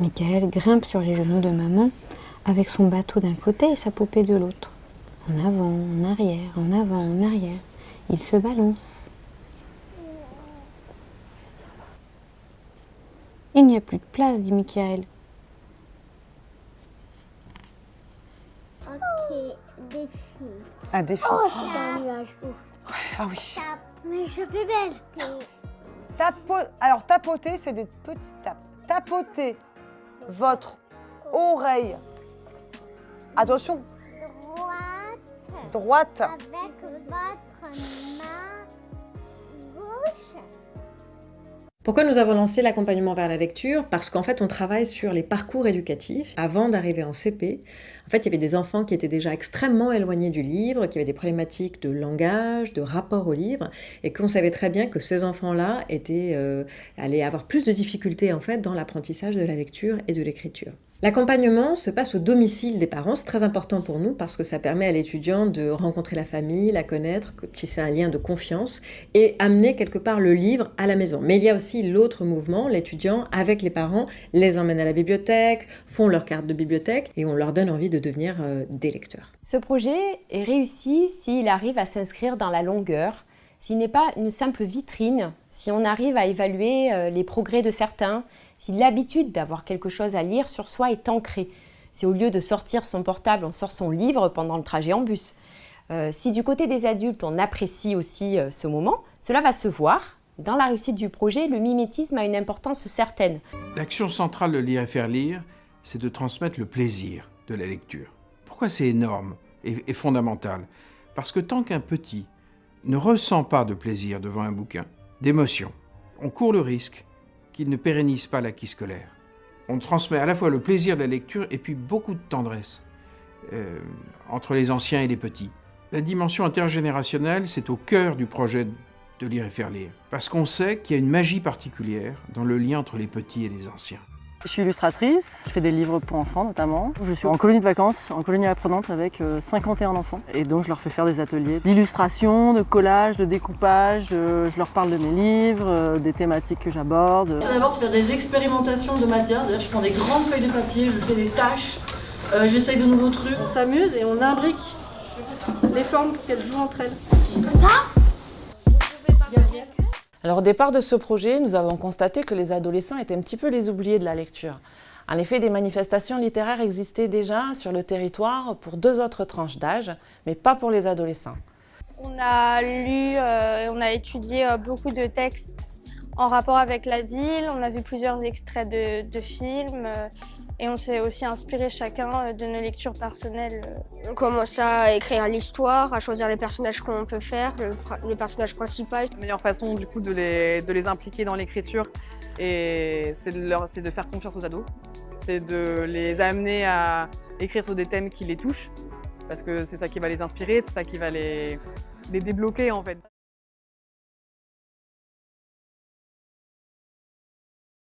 Michael grimpe sur les genoux de maman avec son bateau d'un côté et sa poupée de l'autre. En avant, en arrière, en avant, en arrière. Il se balance. Il n'y a plus de place, dit Michael. Ok, défi. Un défi. Oh, c'est un nuage. Ouf. Ah oui. Mais je fais belle. Alors, tapoter, c'est des petites tapes. Tapotez votre oreille. Attention, droite. Avec votre main gauche. Pourquoi nous avons lancé l'accompagnement vers la lecture? Parce qu'en fait, on travaille sur les parcours éducatifs. Avant d'arriver en CP, en fait, il y avait des enfants qui étaient déjà extrêmement éloignés du livre, qui avaient des problématiques de langage, de rapport au livre, et qu'on savait très bien que ces enfants-là allaient avoir plus de difficultés en fait dans l'apprentissage de la lecture et de l'écriture. L'accompagnement se passe au domicile des parents, c'est très important pour nous parce que ça permet à l'étudiant de rencontrer la famille, la connaître, tisser un lien de confiance et amener quelque part le livre à la maison. Mais il y a aussi l'autre mouvement, l'étudiant avec les parents les emmène à la bibliothèque, font leur carte de bibliothèque et on leur donne envie de devenir des lecteurs. Ce projet est réussi s'il arrive à s'inscrire dans la longueur, s'il n'est pas une simple vitrine, si on arrive à évaluer les progrès de certains, si l'habitude d'avoir quelque chose à lire sur soi est ancrée, si au lieu de sortir son portable, on sort son livre pendant le trajet en bus, si du côté des adultes, on apprécie aussi ce moment, cela va se voir. Dans la réussite du projet, le mimétisme a une importance certaine. L'action centrale de Lire et faire lire, c'est de transmettre le plaisir de la lecture. Pourquoi c'est énorme et fondamental? Parce que tant qu'un petit ne ressent pas de plaisir devant un bouquin, d'émotion, on court le risque qu'il ne pérennise pas l'acquis scolaire. On transmet à la fois le plaisir de la lecture et puis beaucoup de tendresse entre les anciens et les petits. La dimension intergénérationnelle, c'est au cœur du projet de Lire et faire lire, parce qu'on sait qu'il y a une magie particulière dans le lien entre les petits et les anciens. Je suis illustratrice, je fais des livres pour enfants notamment. Je suis en colonie de vacances, en colonie apprenante avec 51 enfants. Et donc je leur fais faire des ateliers d'illustration, de collage, de découpage. Je leur parle de mes livres, des thématiques que j'aborde. D'abord, de faire des expérimentations de matière, c'est-à-dire je prends des grandes feuilles de papier, je fais des tâches, j'essaye de nouveaux trucs. On s'amuse et on imbrique les formes pour qu'elles jouent entre elles. Comme ça? Alors au départ de ce projet, nous avons constaté que les adolescents étaient un petit peu les oubliés de la lecture. En effet, des manifestations littéraires existaient déjà sur le territoire pour 2 autres tranches d'âge, mais pas pour les adolescents. On a lu, on a étudié beaucoup de textes en rapport avec la ville, on a vu plusieurs extraits de films et on s'est aussi inspiré chacun de nos lectures personnelles. On commence à écrire l'histoire, à choisir les personnages qu'on peut faire, le personnage principal. La meilleure façon du coup de les impliquer dans l'écriture, c'est de faire confiance aux ados, c'est de les amener à écrire sur des thèmes qui les touchent, parce que c'est ça qui va les inspirer, c'est ça qui va les débloquer en fait.